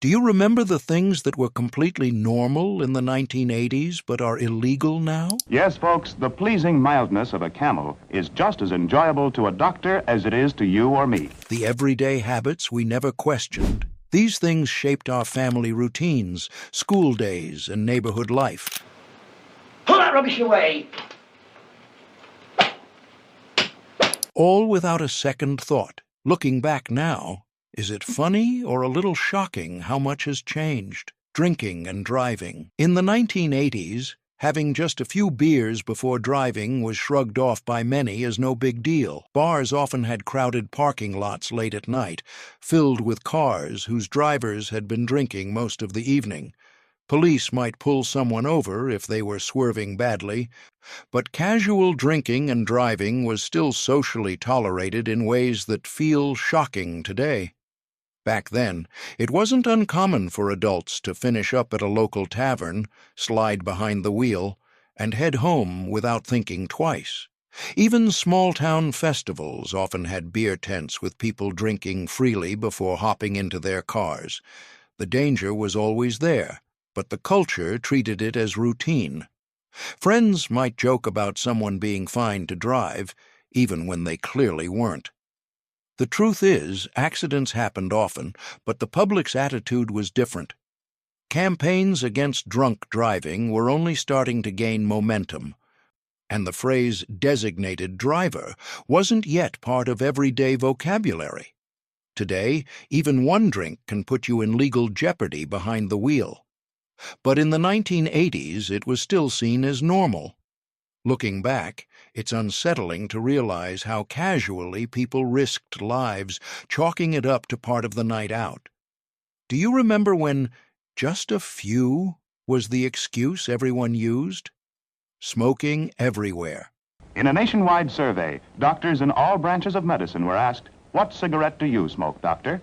Do you remember the things that were completely normal in the 1980s but are illegal now? Yes, folks, the pleasing mildness of a camel is just as enjoyable to a doctor as it is to you or me. The everyday habits we never questioned. These things shaped our family routines, school days, and neighborhood life. Pull that rubbish away! All without a second thought. Looking back now, is it funny or a little shocking how much has changed? Drinking and driving. In the 1980s, having just a few beers before driving was shrugged off by many as no big deal. Bars often had crowded parking lots late at night, filled with cars whose drivers had been drinking most of the evening. Police might pull someone over if they were swerving badly, but casual drinking and driving was still socially tolerated in ways that feel shocking today. Back then, it wasn't uncommon for adults to finish up at a local tavern, slide behind the wheel, and head home without thinking twice. Even small-town festivals often had beer tents with people drinking freely before hopping into their cars. The danger was always there, but the culture treated it as routine. Friends might joke about someone being fine to drive, even when they clearly weren't. The truth is, accidents happened often, but the public's attitude was different. Campaigns against drunk driving were only starting to gain momentum, and the phrase designated driver wasn't yet part of everyday vocabulary. Today, even one drink can put you in legal jeopardy behind the wheel. But in the 1980s, it was still seen as normal. Looking back, it's unsettling to realize how casually people risked lives, chalking it up to part of the night out. Do you remember when just a few was the excuse everyone used? Smoking everywhere. In a nationwide survey, doctors in all branches of medicine were asked, "What cigarette do you smoke, doctor?"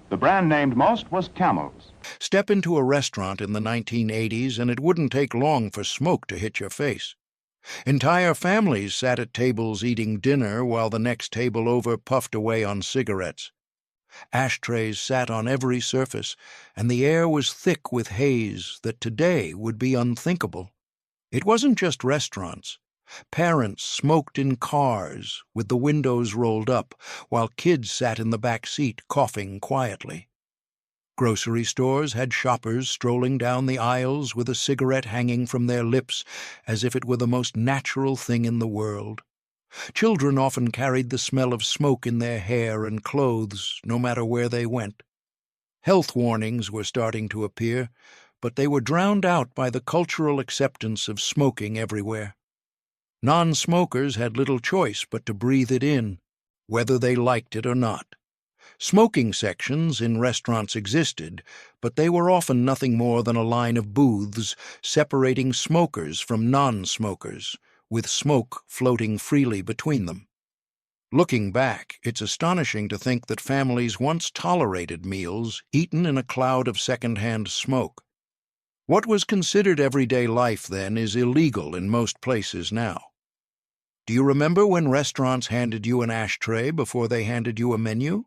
The brand named most was Camel's. Step into a restaurant in the 1980s and it wouldn't take long for smoke to hit your face. Entire families sat at tables eating dinner while the next table over puffed away on cigarettes. Ashtrays sat on every surface, and the air was thick with haze that today would be unthinkable. It wasn't just restaurants. Parents smoked in cars with the windows rolled up, while kids sat in the back seat coughing quietly. Grocery stores had shoppers strolling down the aisles with a cigarette hanging from their lips as if it were the most natural thing in the world. Children often carried the smell of smoke in their hair and clothes, no matter where they went. Health warnings were starting to appear, but they were drowned out by the cultural acceptance of smoking everywhere. Non-smokers had little choice but to breathe it in, whether they liked it or not. Smoking sections in restaurants existed, but they were often nothing more than a line of booths separating smokers from non-smokers, with smoke floating freely between them. Looking back, it's astonishing to think that families once tolerated meals eaten in a cloud of second-hand smoke. What was considered everyday life then is illegal in most places now. Do you remember when restaurants handed you an ashtray before they handed you a menu?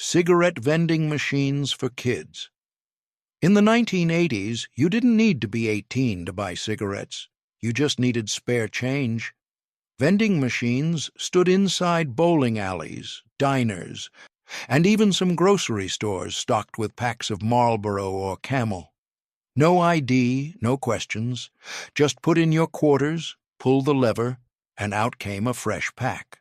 Cigarette vending machines for kids. In the 1980s, you didn't need to be 18 to buy cigarettes. You just needed spare change. Vending machines stood inside bowling alleys, diners, and even some grocery stores stocked with packs of Marlboro or Camel. No ID, no questions. Just put in your quarters, pull the lever, and out came a fresh pack.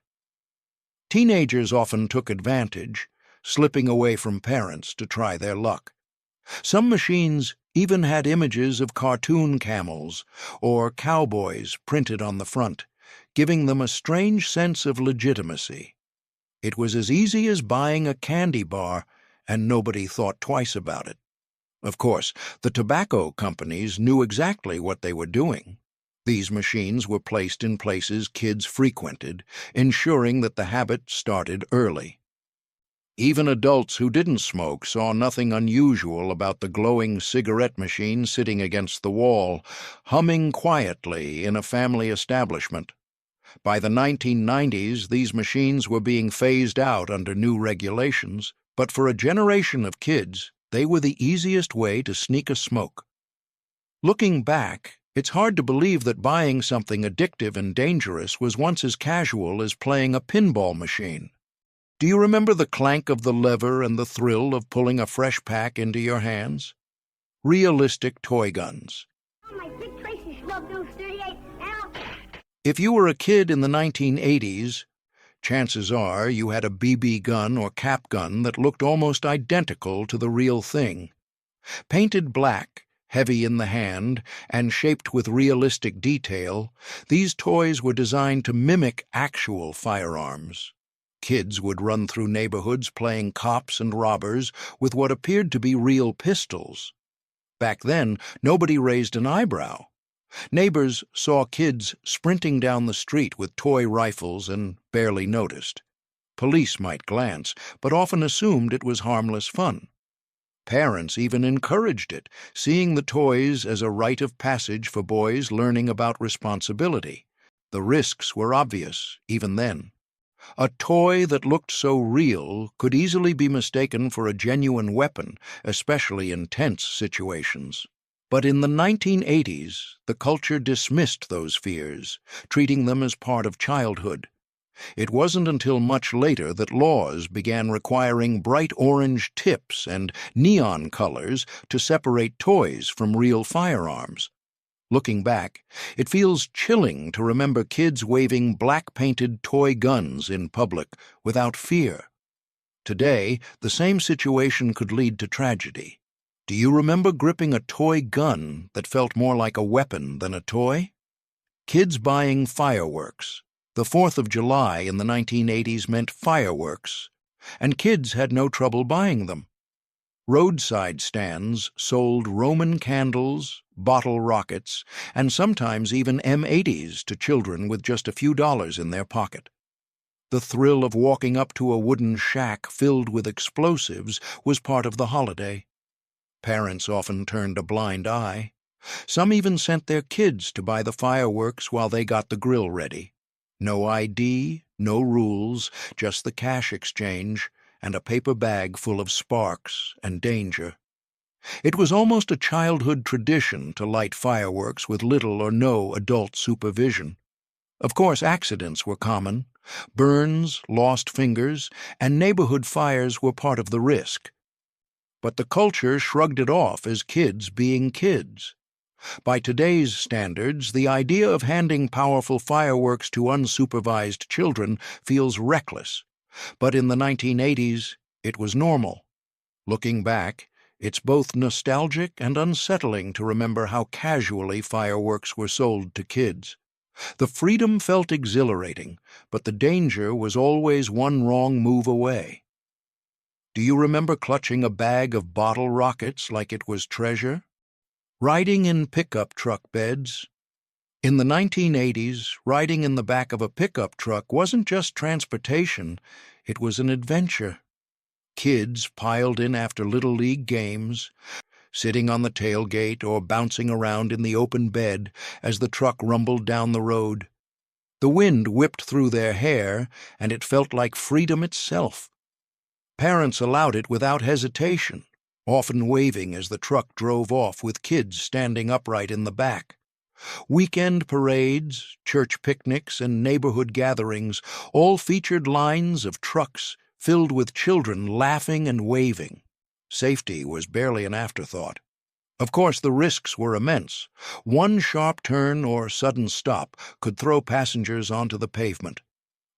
Teenagers often took advantage, slipping away from parents to try their luck. Some machines even had images of cartoon camels or cowboys printed on the front, giving them a strange sense of legitimacy. It was as easy as buying a candy bar, and nobody thought twice about it. Of course, the tobacco companies knew exactly what they were doing. These machines were placed in places kids frequented, ensuring that the habit started early. Even adults who didn't smoke saw nothing unusual about the glowing cigarette machine sitting against the wall, humming quietly in a family establishment. By the 1990s, these machines were being phased out under new regulations, but for a generation of kids, They were the easiest way to sneak a smoke. Looking back, it's hard to believe that buying something addictive and dangerous was once as casual as playing a pinball machine. Do you remember the clank of the lever and the thrill of pulling a fresh pack into your hands? Realistic toy guns. Oh, my big Tracy Snub 38, Al. If you were a kid in the 1980s, chances are you had a BB gun or cap gun that looked almost identical to the real thing. Painted black, heavy in the hand, and shaped with realistic detail, these toys were designed to mimic actual firearms. Kids would run through neighborhoods playing cops and robbers with what appeared to be real pistols. Back then, nobody raised an eyebrow. Neighbors saw kids sprinting down the street with toy rifles and barely noticed. Police might glance, but often assumed it was harmless fun. Parents even encouraged it, seeing the toys as a rite of passage for boys learning about responsibility. The risks were obvious, even then. A toy that looked so real could easily be mistaken for a genuine weapon, especially in tense situations. But in the 1980s, the culture dismissed those fears, treating them as part of childhood. It wasn't until much later that laws began requiring bright orange tips and neon colors to separate toys from real firearms. Looking back, it feels chilling to remember kids waving black-painted toy guns in public without fear. Today, the same situation could lead to tragedy. Do you remember gripping a toy gun that felt more like a weapon than a toy? Kids buying fireworks. The 4th of July in the 1980s meant fireworks, and kids had no trouble buying them. Roadside stands sold Roman candles, bottle rockets, and sometimes even M80s to children with just a few dollars in their pocket. The thrill of walking up to a wooden shack filled with explosives was part of the holiday. Parents often turned a blind eye. Some even sent their kids to buy the fireworks while they got the grill ready. No ID, no rules, just the cash exchange and a paper bag full of sparks and danger. It was almost a childhood tradition to light fireworks with little or no adult supervision. Of course, accidents were common. Burns, lost fingers, and neighborhood fires were part of the risk. But the culture shrugged it off as kids being kids. By today's standards, the idea of handing powerful fireworks to unsupervised children feels reckless. But in the 1980s, it was normal. Looking back, it's both nostalgic and unsettling to remember how casually fireworks were sold to kids. The freedom felt exhilarating, but the danger was always one wrong move away. Do you remember clutching a bag of bottle rockets like it was treasure? Riding in pickup truck beds. In the 1980s, riding in the back of a pickup truck wasn't just transportation, it was an adventure. Kids piled in after Little League games, sitting on the tailgate or bouncing around in the open bed as the truck rumbled down the road. The wind whipped through their hair, and it felt like freedom itself. Parents allowed it without hesitation, often waving as the truck drove off with kids standing upright in the back. Weekend parades, church picnics, and neighborhood gatherings all featured lines of trucks filled with children laughing and waving. Safety was barely an afterthought. Of course, the risks were immense. One sharp turn or sudden stop could throw passengers onto the pavement.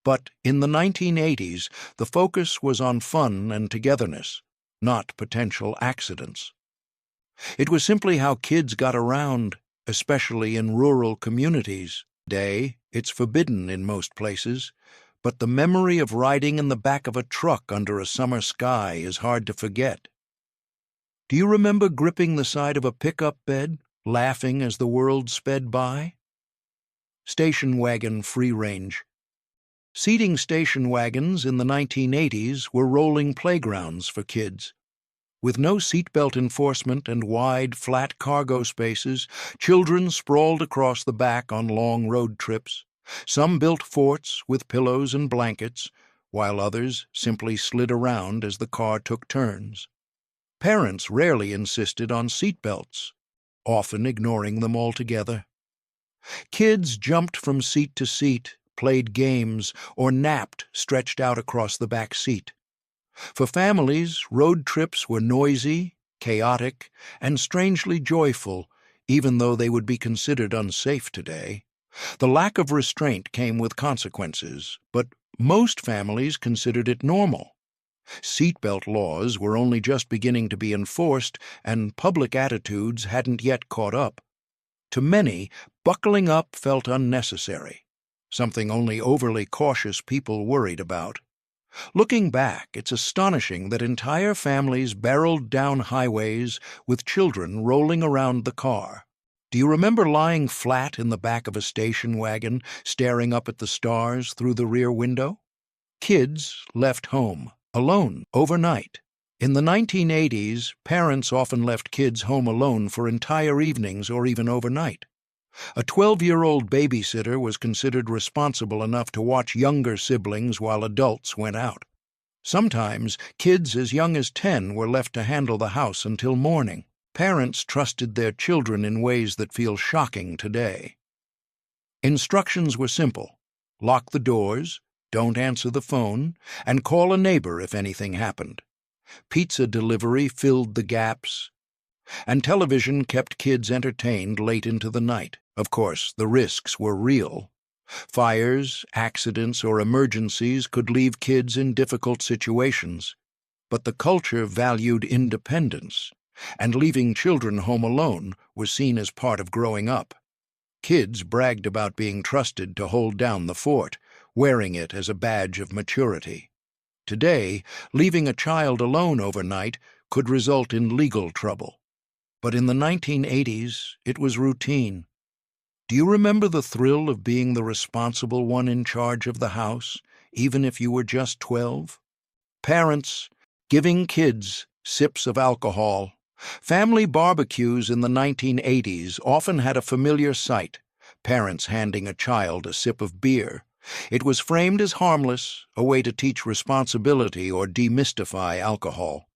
But in the 1980s, the focus was on fun and togetherness, not potential accidents. It was simply how kids got around, especially in rural communities. Today, it's forbidden in most places, but the memory of riding in the back of a truck under a summer sky is hard to forget. Do you remember gripping the side of a pickup bed, laughing as the world sped by? Station wagon free range. Seating station wagons in the 1980s were rolling playgrounds for kids. With no seatbelt enforcement and wide, flat cargo spaces, children sprawled across the back on long road trips. Some built forts with pillows and blankets, while others simply slid around as the car took turns. Parents rarely insisted on seat belts, often ignoring them altogether. Kids jumped from seat to seat, played games, or napped stretched out across the back seat. For families, road trips were noisy, chaotic, and strangely joyful, even though they would be considered unsafe today. The lack of restraint came with consequences, but most families considered it normal. Seatbelt laws were only just beginning to be enforced, and public attitudes hadn't yet caught up. To many, buckling up felt unnecessary, something only overly cautious people worried about. Looking back, it's astonishing that entire families barreled down highways with children rolling around the car. Do you remember lying flat in the back of a station wagon, staring up at the stars through the rear window? Kids left home, alone, overnight. In the 1980s, parents often left kids home alone for entire evenings or even overnight. A 12-year-old babysitter was considered responsible enough to watch younger siblings while adults went out. Sometimes, kids as young as 10 were left to handle the house until morning. Parents trusted their children in ways that feel shocking today. Instructions were simple: lock the doors, don't answer the phone, and call a neighbor if anything happened. Pizza delivery filled the gaps, and television kept kids entertained late into the night. Of course, the risks were real. Fires, accidents, or emergencies could leave kids in difficult situations. But the culture valued independence, and leaving children home alone was seen as part of growing up. Kids bragged about being trusted to hold down the fort, wearing it as a badge of maturity. Today, leaving a child alone overnight could result in legal trouble. But in the 1980s, it was routine. Do you remember the thrill of being the responsible one in charge of the house, even if you were just 12? Parents giving kids sips of alcohol. Family barbecues in the 1980s often had a familiar sight: parents handing a child a sip of beer. It was framed as harmless, a way to teach responsibility or demystify alcohol.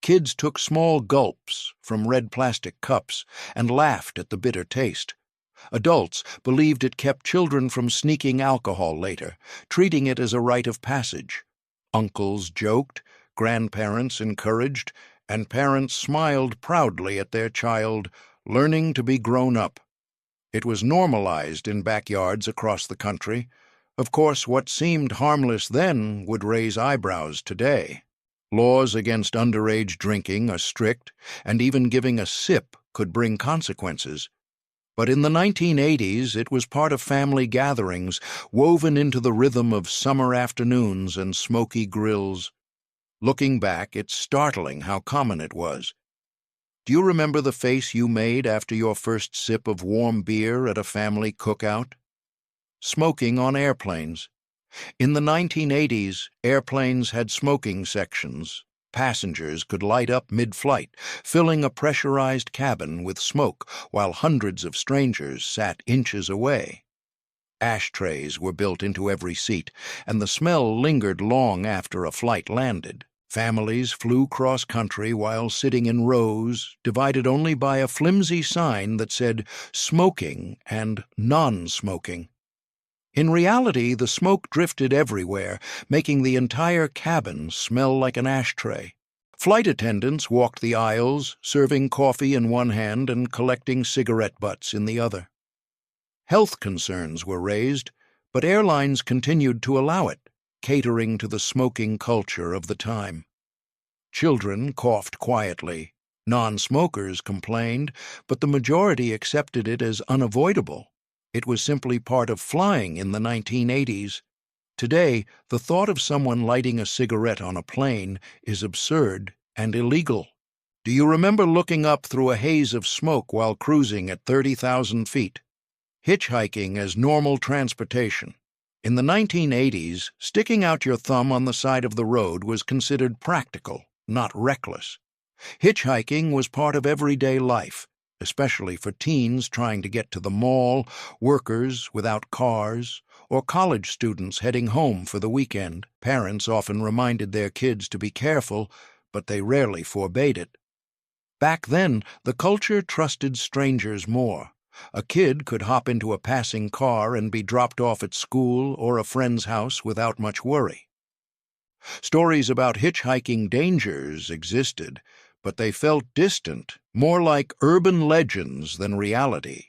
Kids took small gulps from red plastic cups and laughed at the bitter taste. Adults believed it kept children from sneaking alcohol later, treating it as a rite of passage. Uncles joked, grandparents encouraged, and parents smiled proudly at their child, learning to be grown up. It was normalized in backyards across the country. Of course, what seemed harmless then would raise eyebrows today. Laws against underage drinking are strict, and even giving a sip could bring consequences. But in the 1980s, it was part of family gatherings, woven into the rhythm of summer afternoons and smoky grills. Looking back, it's startling how common it was. Do you remember the face you made after your first sip of warm beer at a family cookout? Smoking on airplanes. In the 1980s, airplanes had smoking sections. Passengers could light up mid-flight, filling a pressurized cabin with smoke while hundreds of strangers sat inches away. Ashtrays were built into every seat, and the smell lingered long after a flight landed. Families flew cross-country while sitting in rows, divided only by a flimsy sign that said smoking and non-smoking. In reality, the smoke drifted everywhere, making the entire cabin smell like an ashtray. Flight attendants walked the aisles, serving coffee in one hand and collecting cigarette butts in the other. Health concerns were raised, but airlines continued to allow it, catering to the smoking culture of the time. Children coughed quietly. Non-smokers complained, but the majority accepted it as unavoidable. It was simply part of flying in the 1980s. Today, the thought of someone lighting a cigarette on a plane is absurd and illegal. Do you remember looking up through a haze of smoke while cruising at 30,000 feet? Hitchhiking as normal transportation. In the 1980s, sticking out your thumb on the side of the road was considered practical, not reckless. Hitchhiking was part of everyday life, especially for teens trying to get to the mall, workers without cars, or college students heading home for the weekend. Parents often reminded their kids to be careful, but they rarely forbade it. Back then, the culture trusted strangers more. A kid could hop into a passing car and be dropped off at school or a friend's house without much worry. Stories about hitchhiking dangers existed, but they felt distant, more like urban legends than reality.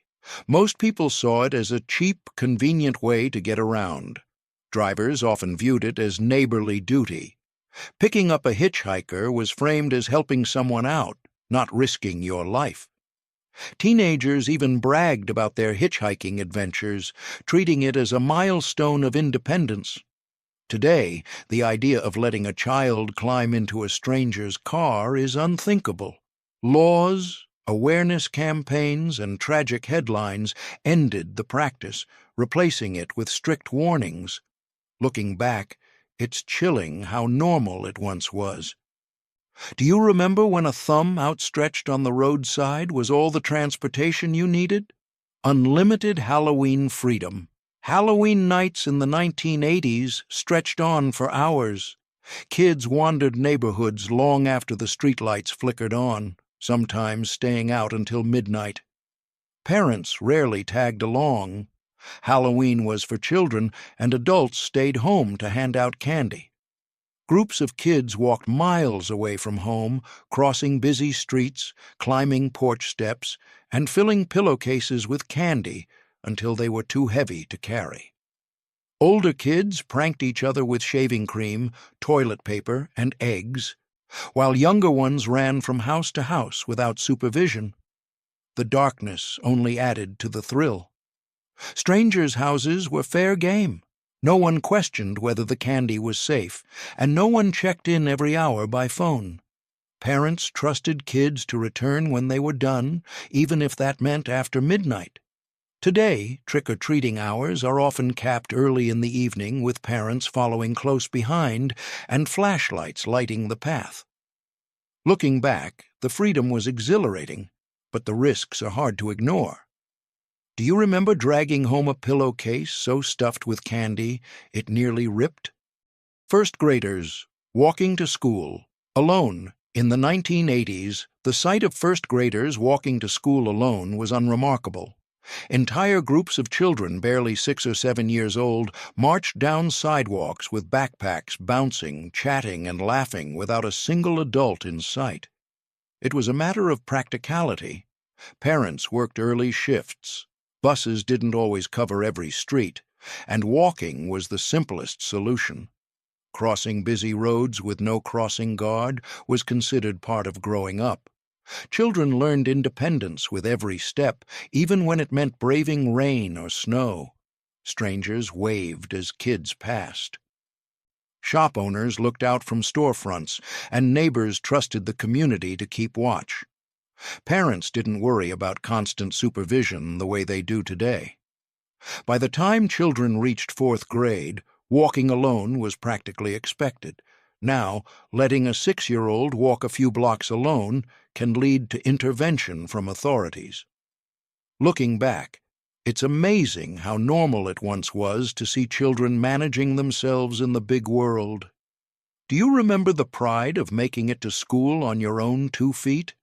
Most people saw it as a cheap, convenient way to get around. Drivers often viewed it as neighborly duty. Picking up a hitchhiker was framed as helping someone out, not risking your life. Teenagers even bragged about their hitchhiking adventures, treating it as a milestone of independence. Today, the idea of letting a child climb into a stranger's car is unthinkable. Laws, awareness campaigns, and tragic headlines ended the practice, replacing it with strict warnings. Looking back, it's chilling how normal it once was. Do you remember when a thumb outstretched on the roadside was all the transportation you needed? Unlimited Halloween freedom. Halloween nights in the 1980s stretched on for hours. Kids wandered neighborhoods long after the streetlights flickered on, sometimes staying out until midnight. Parents rarely tagged along. Halloween was for children, and adults stayed home to hand out candy. Groups of kids walked miles away from home, crossing busy streets, climbing porch steps, and filling pillowcases with candy until they were too heavy to carry. Older kids pranked each other with shaving cream, toilet paper, and eggs, while younger ones ran from house to house without supervision. The darkness only added to the thrill. Strangers' houses were fair game. No one questioned whether the candy was safe, and no one checked in every hour by phone. Parents trusted kids to return when they were done, even if that meant after midnight. Today, trick-or-treating hours are often capped early in the evening with parents following close behind and flashlights lighting the path. Looking back, the freedom was exhilarating, but the risks are hard to ignore. Do you remember dragging home a pillowcase so stuffed with candy it nearly ripped? First graders, walking to school, alone. In the 1980s, the sight of first graders walking to school alone was unremarkable. Entire groups of children barely 6 or 7 years old marched down sidewalks with backpacks bouncing, chatting, and laughing without a single adult in sight. It was a matter of practicality. Parents worked early shifts. Buses didn't always cover every street, and walking was the simplest solution. Crossing busy roads with no crossing guard was considered part of growing up. Children learned independence with every step, even when it meant braving rain or snow. Strangers waved as kids passed. Shop owners looked out from storefronts, and neighbors trusted the community to keep watch. Parents didn't worry about constant supervision the way they do today. By the time children reached 4th grade, walking alone was practically expected. Now, letting a 6-year-old walk a few blocks alone can lead to intervention from authorities. Looking back, it's amazing how normal it once was to see children managing themselves in the big world. Do you remember the pride of making it to school on your own 2 feet?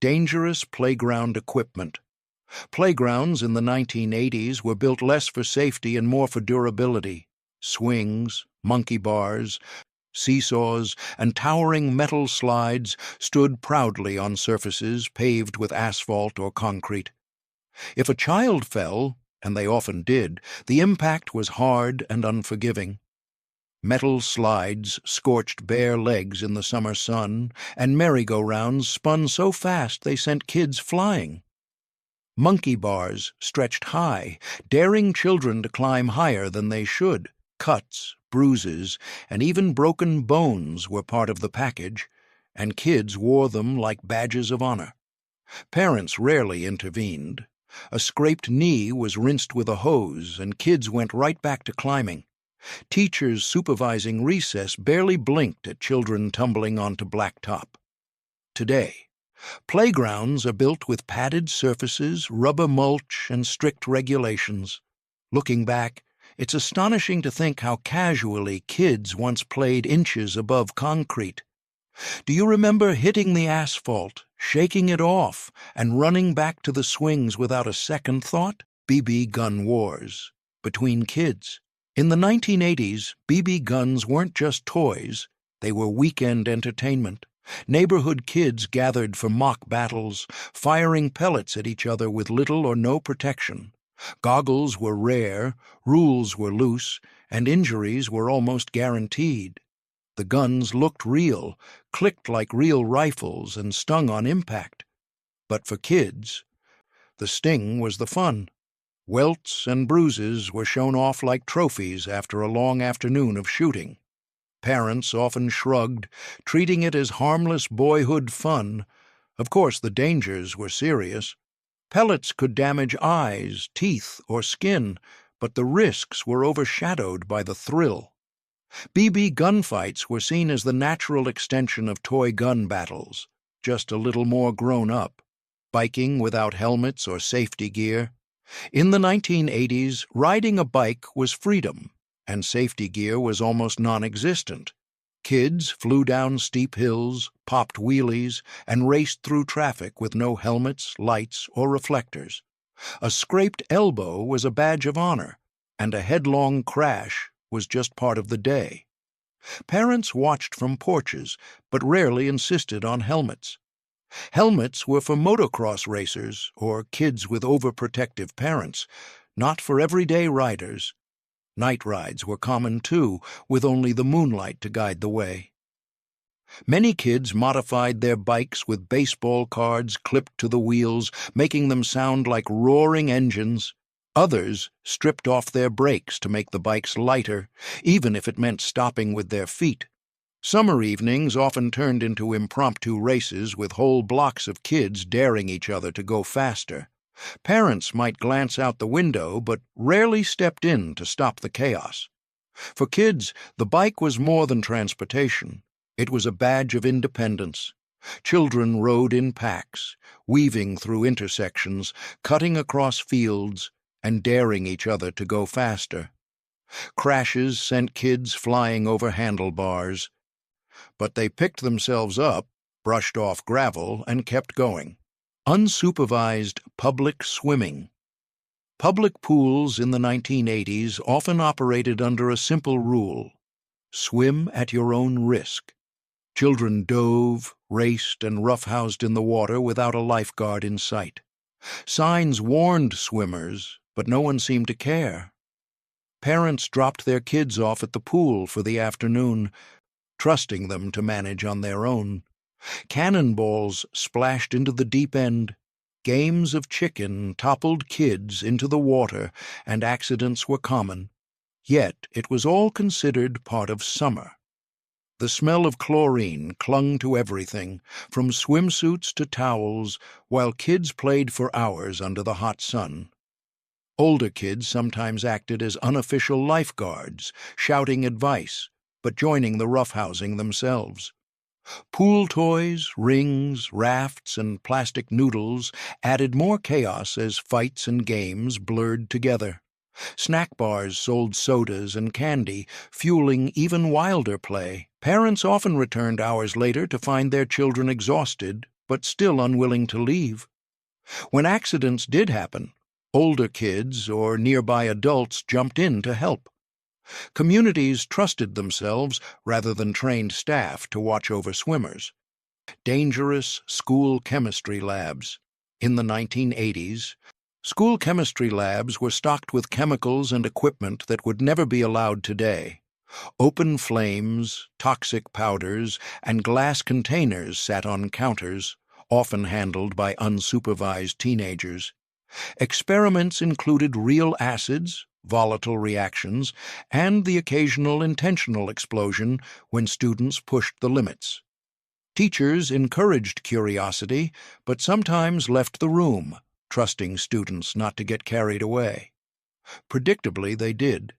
Dangerous playground equipment. Playgrounds in the 1980s were built less for safety and more for durability. Swings, monkey bars, seesaws, and towering metal slides stood proudly on surfaces paved with asphalt or concrete. If a child fell, and they often did, the impact was hard and unforgiving. Metal slides scorched bare legs in the summer sun, and merry-go-rounds spun so fast they sent kids flying. Monkey bars stretched high, daring children to climb higher than they should. Cuts, bruises, and even broken bones were part of the package, and kids wore them like badges of honor. Parents rarely intervened. A scraped knee was rinsed with a hose, and kids went right back to climbing. Teachers supervising recess barely blinked at children tumbling onto blacktop. Today, playgrounds are built with padded surfaces, rubber mulch, and strict regulations. Looking back, it's astonishing to think how casually kids once played inches above concrete. Do you remember hitting the asphalt, shaking it off, and running back to the swings without a second thought? BB gun wars between kids. In the 1980s, BB guns weren't just toys, they were weekend entertainment. Neighborhood kids gathered for mock battles, firing pellets at each other with little or no protection. Goggles were rare, rules were loose, and injuries were almost guaranteed. The guns looked real, clicked like real rifles, and stung on impact. But for kids, the sting was the fun. Welts and bruises were shown off like trophies after a long afternoon of shooting. Parents often shrugged, treating it as harmless boyhood fun. Of course, the dangers were serious. Pellets could damage eyes, teeth, or skin, but the risks were overshadowed by the thrill. BB gunfights were seen as the natural extension of toy gun battles, just a little more grown up. Biking without helmets or safety gear. In the 1980s, riding a bike was freedom, and safety gear was almost non-existent. Kids flew down steep hills, popped wheelies, and raced through traffic with no helmets, lights, or reflectors. A scraped elbow was a badge of honor, and a headlong crash was just part of the day. Parents watched from porches, but rarely insisted on helmets. Helmets were for motocross racers or kids with overprotective parents, not for everyday riders. Night rides were common too, with only the moonlight to guide the way. Many kids modified their bikes with baseball cards clipped to the wheels, making them sound like roaring engines. Others stripped off their brakes to make the bikes lighter, even if it meant stopping with their feet. Summer evenings often turned into impromptu races with whole blocks of kids daring each other to go faster. Parents might glance out the window, but rarely stepped in to stop the chaos. For kids, the bike was more than transportation. It was a badge of independence. Children rode in packs, weaving through intersections, cutting across fields, and daring each other to go faster. Crashes sent kids flying over handlebars, but they picked themselves up, brushed off gravel, and kept going. Unsupervised public swimming. Public pools in the 1980s often operated under a simple rule: swim at your own risk. Children dove, raced, and roughhoused in the water without a lifeguard in sight. Signs warned swimmers, but no one seemed to care. Parents dropped their kids off at the pool for the afternoon, trusting them to manage on their own. Cannonballs splashed into the deep end. Games of chicken toppled kids into the water, and accidents were common. Yet it was all considered part of summer. The smell of chlorine clung to everything, from swimsuits to towels, while kids played for hours under the hot sun. Older kids sometimes acted as unofficial lifeguards, shouting advice, but joining the roughhousing themselves. Pool toys, rings, rafts, and plastic noodles added more chaos as fights and games blurred together. Snack bars sold sodas and candy, fueling even wilder play. Parents often returned hours later to find their children exhausted, but still unwilling to leave. When accidents did happen, older kids or nearby adults jumped in to help. Communities trusted themselves rather than trained staff to watch over swimmers. Dangerous school chemistry labs. In the 1980s, school chemistry labs were stocked with chemicals and equipment that would never be allowed today. Open flames, toxic powders, and glass containers sat on counters, often handled by unsupervised teenagers. Experiments included real acids, volatile reactions, and the occasional intentional explosion when students pushed the limits. Teachers encouraged curiosity, but sometimes left the room, trusting students not to get carried away. Predictably, they did.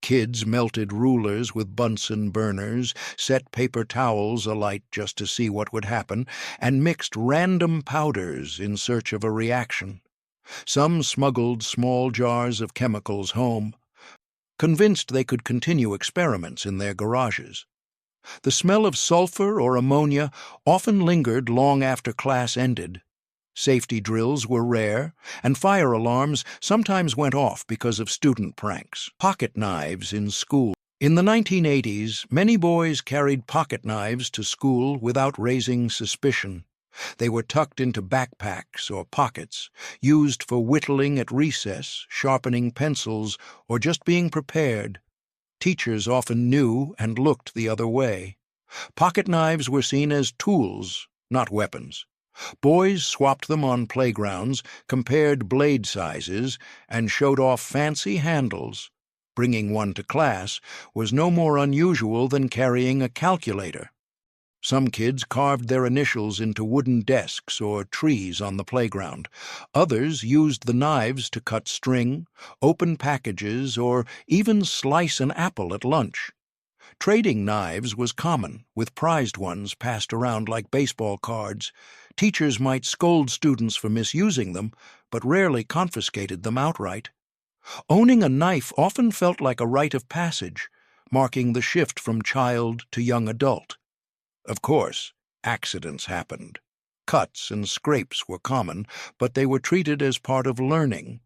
Kids melted rulers with Bunsen burners, set paper towels alight just to see what would happen, and mixed random powders in search of a reaction. Some smuggled small jars of chemicals home, convinced they could continue experiments in their garages. The smell of sulfur or ammonia often lingered long after class ended. Safety drills were rare, and fire alarms sometimes went off because of student pranks. Pocket knives in school. In the 1980s, many boys carried pocket knives to school without raising suspicion. They were tucked into backpacks or pockets, used for whittling at recess, sharpening pencils, or just being prepared. Teachers often knew and looked the other way. Pocket knives were seen as tools, not weapons. Boys swapped them on playgrounds, compared blade sizes, and showed off fancy handles. Bringing one to class was no more unusual than carrying a calculator. Some kids carved their initials into wooden desks or trees on the playground. Others used the knives to cut string, open packages, or even slice an apple at lunch. Trading knives was common, with prized ones passed around like baseball cards. Teachers might scold students for misusing them, but rarely confiscated them outright. Owning a knife often felt like a rite of passage, marking the shift from child to young adult. Of course, accidents happened. Cuts and scrapes were common, but they were treated as part of learning.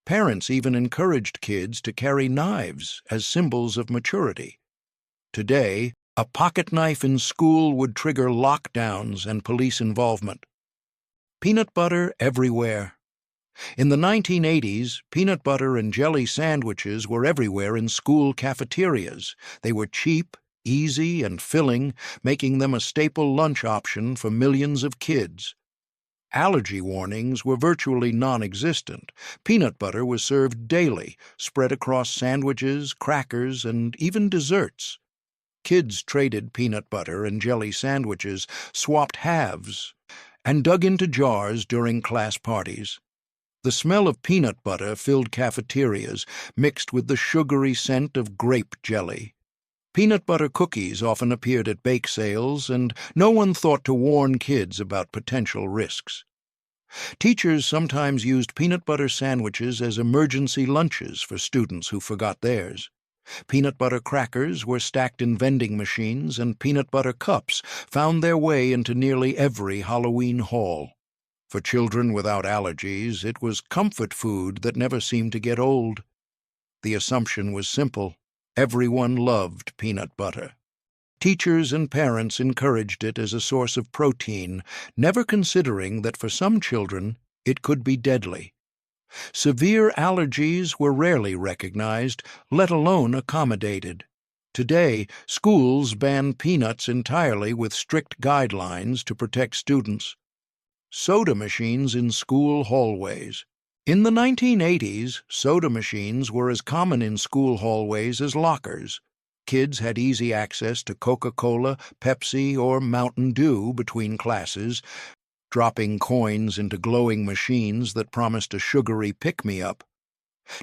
Parents even encouraged kids to carry knives as symbols of maturity. Today, a pocket knife in school would trigger lockdowns and police involvement. Peanut butter everywhere. In the 1980s, peanut butter and jelly sandwiches were everywhere in school cafeterias. They were cheap, easy, and filling, making them a staple lunch option for millions of kids. Allergy warnings were virtually non-existent. Peanut butter was served daily, spread across sandwiches, crackers, and even desserts. Kids traded peanut butter and jelly sandwiches, swapped halves, and dug into jars during class parties. The smell of peanut butter filled cafeterias, mixed with the sugary scent of grape jelly. Peanut butter cookies often appeared at bake sales, and no one thought to warn kids about potential risks. Teachers sometimes used peanut butter sandwiches as emergency lunches for students who forgot theirs. Peanut butter crackers were stacked in vending machines, and peanut butter cups found their way into nearly every Halloween haul. For children without allergies, it was comfort food that never seemed to get old. The assumption was simple. Everyone loved peanut butter. Teachers and parents encouraged it as a source of protein, never considering that for some children it could be deadly. Severe allergies were rarely recognized, let alone accommodated. Today, schools ban peanuts entirely with strict guidelines to protect students. Soda machines in school hallways. In the 1980s, soda machines were as common in school hallways as lockers. Kids had easy access to Coca-Cola, Pepsi, or Mountain Dew between classes, dropping coins into glowing machines that promised a sugary pick-me-up.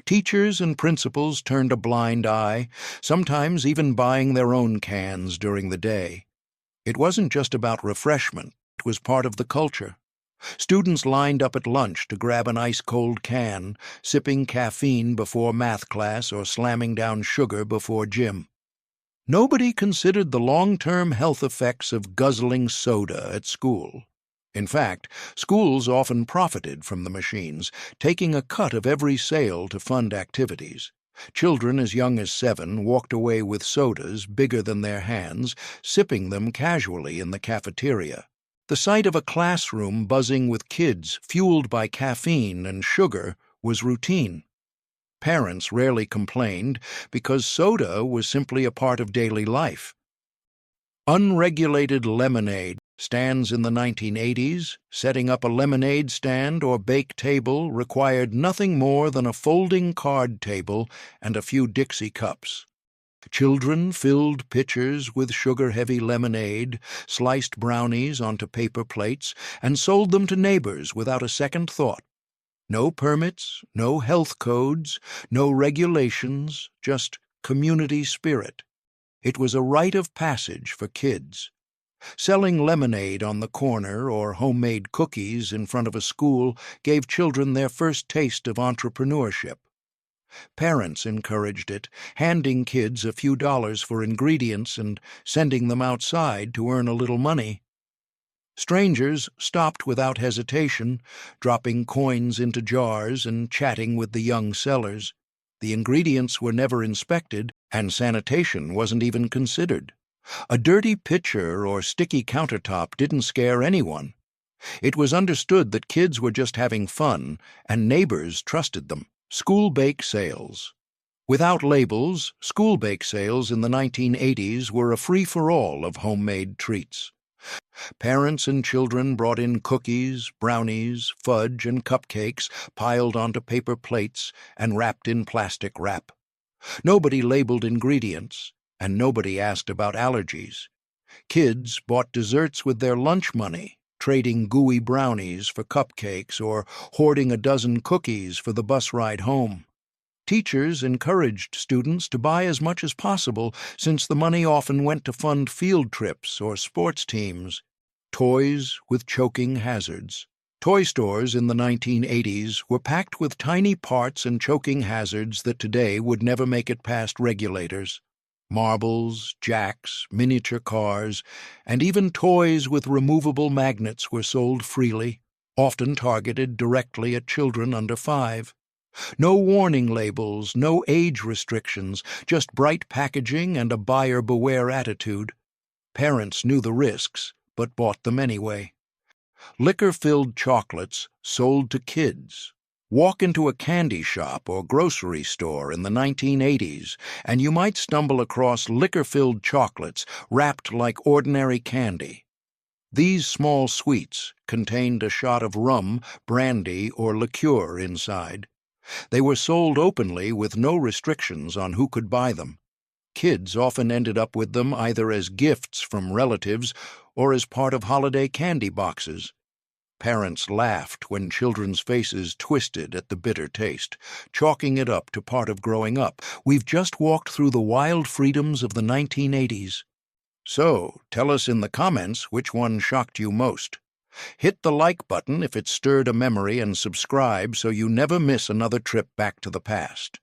Teachers and principals turned a blind eye, sometimes even buying their own cans during the day. It wasn't just about refreshment, it was part of the culture. Students lined up at lunch to grab an ice-cold can, sipping caffeine before math class or slamming down sugar before gym. Nobody considered the long-term health effects of guzzling soda at school. In fact, schools often profited from the machines, taking a cut of every sale to fund activities. Children as young as 7 walked away with sodas bigger than their hands, sipping them casually in the cafeteria. The sight of a classroom buzzing with kids fueled by caffeine and sugar was routine. Parents rarely complained because soda was simply a part of daily life. Unregulated lemonade. Stands in the 1980s, setting up a lemonade stand or bake table required nothing more than a folding card table and a few Dixie cups. Children filled pitchers with sugar-heavy lemonade, sliced brownies onto paper plates, and sold them to neighbors without a second thought. No permits, no health codes, no regulations, just community spirit. It was a rite of passage for kids. Selling lemonade on the corner or homemade cookies in front of a school gave children their first taste of entrepreneurship. Parents encouraged it, handing kids a few dollars for ingredients and sending them outside to earn a little money. Strangers stopped without hesitation, dropping coins into jars and chatting with the young sellers. The ingredients were never inspected, and sanitation wasn't even considered. A dirty pitcher or sticky countertop didn't scare anyone. It was understood that kids were just having fun, and neighbors trusted them. School bake sales. Without labels, school bake sales in the 1980s were a free-for-all of homemade treats. Parents and children brought in cookies, brownies, fudge, and cupcakes piled onto paper plates and wrapped in plastic wrap. Nobody labeled ingredients, and nobody asked about allergies. Kids bought desserts with their lunch money, trading gooey brownies for cupcakes or hoarding a dozen cookies for the bus ride home. Teachers encouraged students to buy as much as possible, since the money often went to fund field trips or sports teams. Toys with choking hazards. Toy stores in the 1980s were packed with tiny parts and choking hazards that today would never make it past regulators. Marbles, jacks, miniature cars, and even toys with removable magnets were sold freely, often targeted directly at children under 5. No warning labels, no age restrictions, just bright packaging and a buyer beware attitude. Parents knew the risks, but bought them anyway. Liquor-filled chocolates sold to kids. Walk into a candy shop or grocery store in the 1980s, and you might stumble across liquor-filled chocolates wrapped like ordinary candy. These small sweets contained a shot of rum, brandy, or liqueur inside. They were sold openly with no restrictions on who could buy them. Kids often ended up with them either as gifts from relatives or as part of holiday candy boxes. Parents laughed when children's faces twisted at the bitter taste, chalking it up to part of growing up. We've just walked through the wild freedoms of the 1980s. So, tell us in the comments which one shocked you most. Hit the like button if it stirred a memory and subscribe so you never miss another trip back to the past.